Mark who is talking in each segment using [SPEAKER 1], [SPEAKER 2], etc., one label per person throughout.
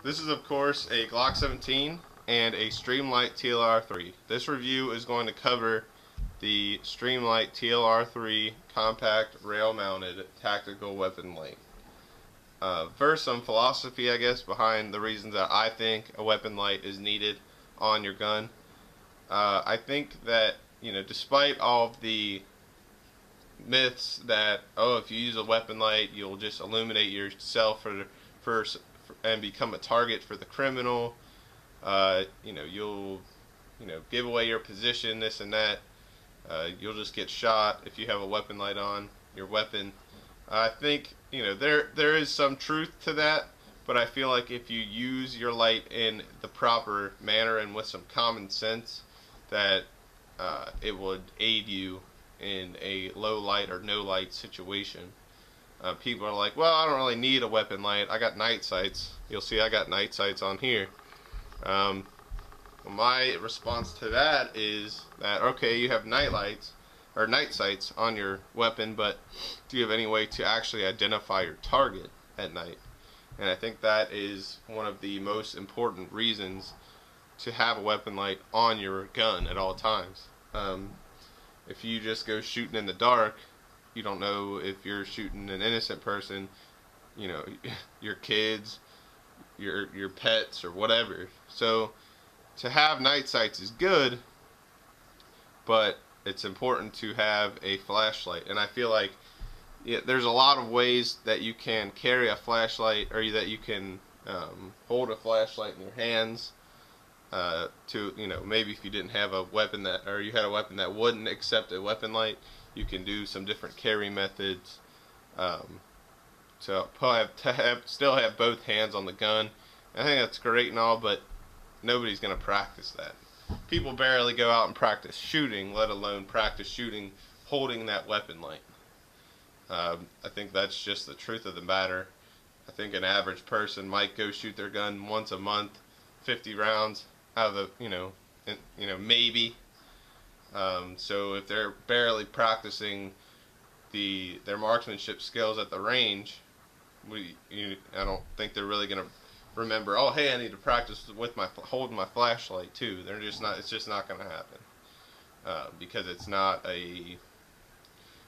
[SPEAKER 1] This is of course a Glock 17 and a Streamlight TLR-3. This review is going to cover the Streamlight TLR-3 compact rail-mounted tactical weapon light. First, some philosophy, I guess, behind the reasons that I think a weapon light is needed on your gun. I think that, despite all of the myths that, oh, if you use a weapon light, you'll just illuminate yourself and become a target for the criminal. You'll give away your position, this and that. You'll just get shot if you have a weapon light on your weapon. I think there is some truth to that, but I feel like if you use your light in the proper manner and with some common sense, that it would aid you in a low light or no light situation. People are like, well, I don't really need a weapon light. I got night sights. You'll see I got night sights on here. My response to that is that, okay, you have night lights or night sights on your weapon, but do you have any way to actually identify your target at night? And I think that is one of the most important reasons to have a weapon light on your gun at all times. If you just go shooting in the dark, you don't know if you're shooting an innocent person, your kids, your pets, or whatever. So to have night sights is good, but it's important to have a flashlight. And I feel like there's a lot of ways that you can carry a flashlight, or that you can hold a flashlight in your hands. Maybe if you didn't have a weapon or you had a weapon that wouldn't accept a weapon light, you can do some different carry methods. Still have both hands on the gun. I think that's great and all, but nobody's going to practice that. People barely go out and practice shooting, let alone practice shooting holding that weapon light. I think that's just the truth of the matter. I think an average person might go shoot their gun once a month, 50 rounds out of the, maybe. So if they're barely practicing their marksmanship skills at the range, I don't think they're really going to remember, oh, hey, I need to practice with holding my flashlight too. It's just not going to happen, because it's not a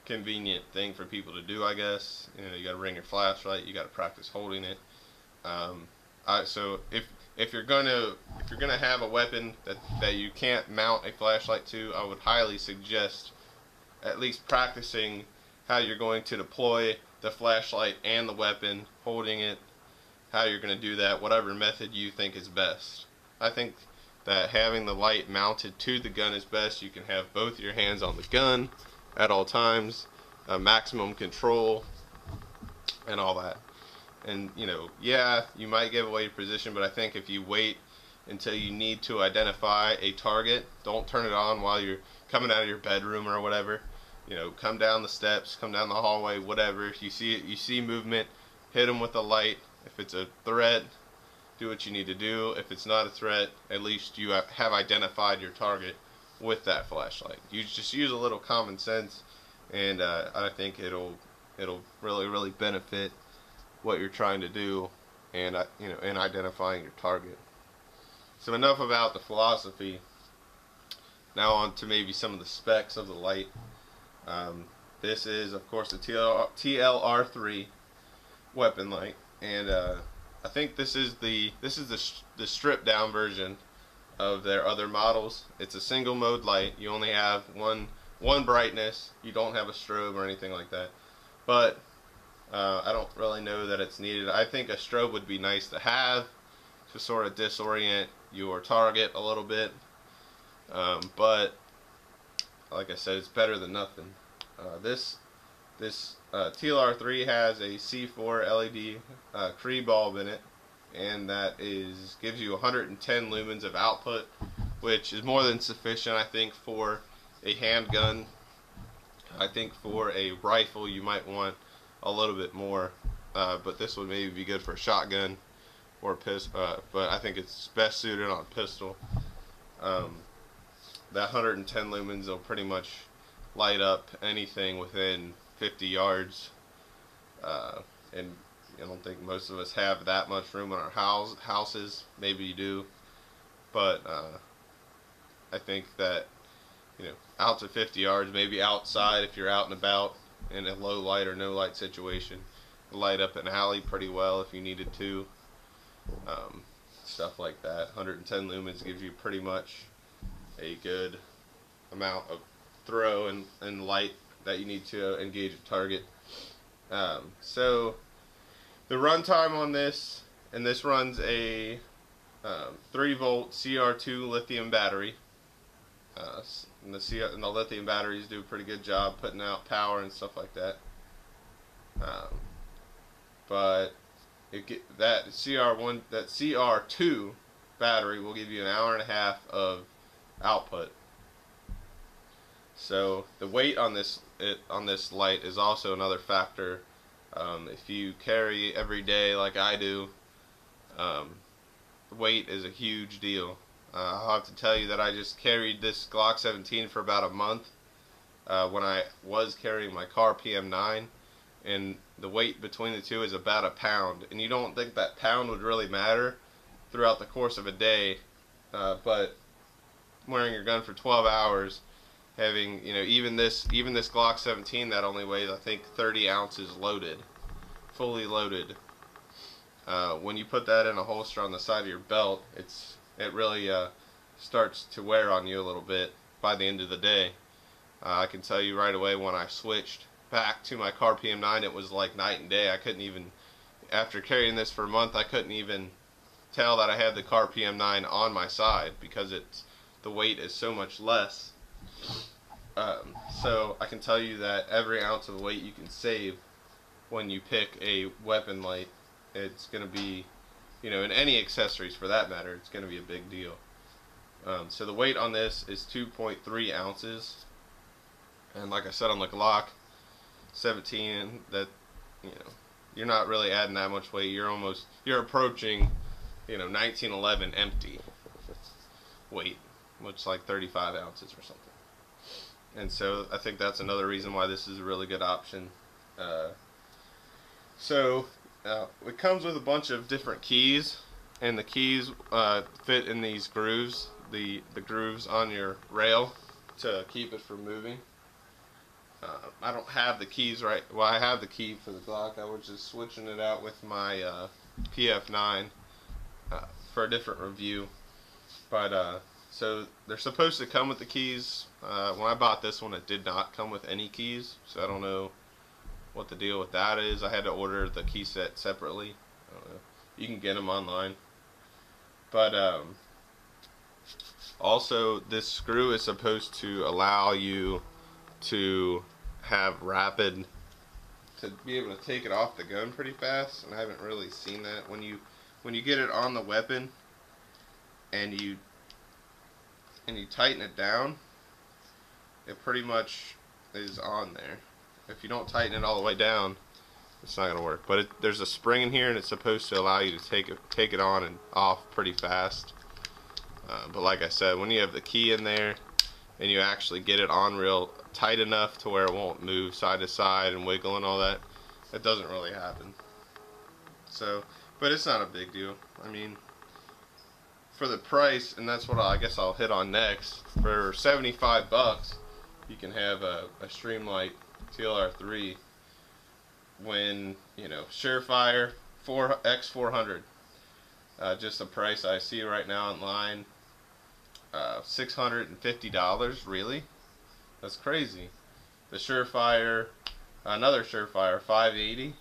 [SPEAKER 1] convenient thing for people to do, I guess. You got to bring your flashlight, you got to practice holding it. So if you're gonna have a weapon that you can't mount a flashlight to, I would highly suggest at least practicing how you're going to deploy the flashlight and the weapon, holding it, how you're going to do that, whatever method you think is best. I think that having the light mounted to the gun is best. You can have both your hands on the gun at all times, maximum control, and all that. And yeah, you might give away your position, but I think if you wait until you need to identify a target, don't turn it on while you're coming out of your bedroom or whatever. Come down the steps, come down the hallway, whatever. If you see movement, hit them with a light. If it's a threat, do what you need to do. If it's not a threat, at least you have identified your target with that flashlight. You just use a little common sense, and I think it'll really benefit what you're trying to do, and in identifying your target. So enough about the philosophy. Now on to maybe some of the specs of the light. This is, of course, the TLR-3 weapon light, and I think this is the stripped down version of their other models. It's a single mode light. You only have one brightness. You don't have a strobe or anything like that. But I don't really know that it's needed. I think a strobe would be nice to have to sort of disorient your target a little bit. But like I said, it's better than nothing. This TLR-3 has a C4 LED Cree bulb in it, and that gives you 110 lumens of output, which is more than sufficient, I think, for a handgun. I think for a rifle you might want a little bit more, but this would maybe be good for a shotgun or a pistol, but I think it's best suited on a pistol. That 110 lumens will pretty much light up anything within 50 yards, and I don't think most of us have that much room in our houses. Maybe you do, but I think that, you know, out to 50 yards, maybe outside if you're out and about in a low light or no light situation, light up an alley pretty well if you needed to. Stuff like that. 110 lumens gives you pretty much a good amount of throw and light that you need to engage a target. So the runtime on this, and this runs a 3-volt CR2 lithium battery. And the lithium batteries do a pretty good job putting out power and stuff like that. But that CR2 battery will give you an hour and a half of output. So the weight on this light is also another factor. If you carry every day like I do, weight is a huge deal. I'll have to tell you that I just carried this Glock 17 for about a month when I was carrying my car PM9, and the weight between the two is about a pound. And you don't think that pound would really matter throughout the course of a day, but wearing your gun for 12 hours, having, you know, even this Glock 17 that only weighs, I think, 30 ounces loaded, fully loaded. When you put that in a holster on the side of your belt, it really starts to wear on you a little bit by the end of the day. I can tell you right away, when I switched back to my car PM9, it was like night and day. I couldn't even, after carrying this for a month, I couldn't even tell that I had the car PM9 on my side because the weight is so much less. So I can tell you that every ounce of weight you can save when you pick a weapon light, it's going to be, you know, in any accessories for that matter, it's going to be a big deal. So the weight on this is 2.3 ounces, and like I said, on the Glock 17, that, you know, you're not really adding that much weight. You're approaching, you know, 1911 empty weight, which is like 35 ounces or something. And so I think that's another reason why this is a really good option. It comes with a bunch of different keys, and the keys fit in these grooves, the grooves on your rail to keep it from moving. I don't have the keys right. Well, I have the key for the Glock. I was just switching it out with my PF9 for a different review. But so they're supposed to come with the keys. When I bought this one, it did not come with any keys, so I don't know what the deal with that is. I had to order the key set separately. I don't know. You can get them online. But also, this screw is supposed to allow you to have to be able to take it off the gun pretty fast, and I haven't really seen that. When you get it on the weapon and you tighten it down, it pretty much is on there. If you don't tighten it all the way down, it's not gonna work. But there's a spring in here, and it's supposed to allow you to take it on and off pretty fast. But like I said, when you have the key in there and you actually get it on real tight enough to where it won't move side to side and wiggle and all that, it doesn't really happen. So, but it's not a big deal. I mean, for the price, and that's what I guess I'll hit on next, for 75 bucks, you can have a Streamlight TLR-3 when, you know, Surefire X400. Just the price I see right now online, $650. Really? That's crazy. The Surefire, another Surefire, $580.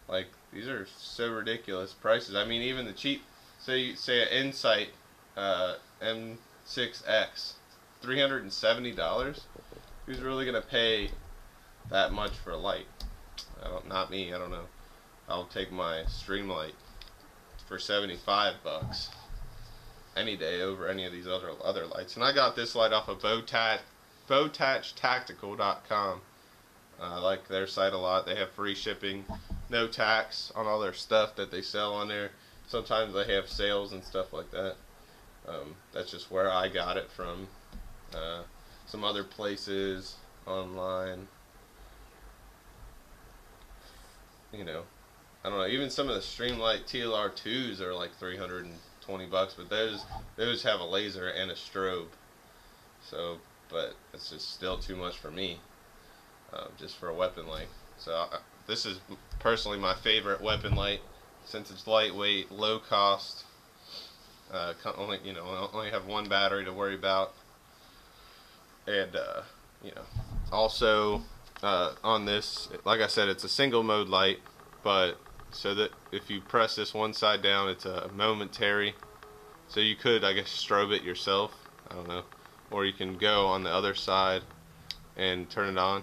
[SPEAKER 1] Like, these are so ridiculous prices. I mean, even the cheap, say an Insight M6X, $370. Who's really gonna pay that much for a light? Not me. I don't know. I'll take my Streamlight for 75 bucks any day over any of these other lights. And I got this light off of bowtouchtactical.com. I like their site a lot. They have free shipping, no tax on all their stuff that they sell on there. Sometimes they have sales and stuff like that. That's just where I got it from. Some other places online, you know, I don't know, even some of the Streamlight TLR-2s are like $320, but those have a laser and a strobe. So, but it's just still too much for me, just for a weapon light. So this is personally my favorite weapon light, since it's lightweight, low cost. Only only have one battery to worry about, and also on this, like I said, it's a single mode light, but so that if you press this one side down, it's a momentary. So you could, I guess, strobe it yourself. I don't know, or you can go on the other side and turn it on.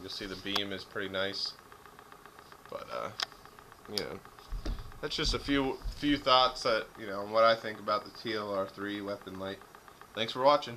[SPEAKER 1] You'll see the beam is pretty nice, but that's just a few thoughts that on what I think about the TLR-3 weapon light. Thanks for watching.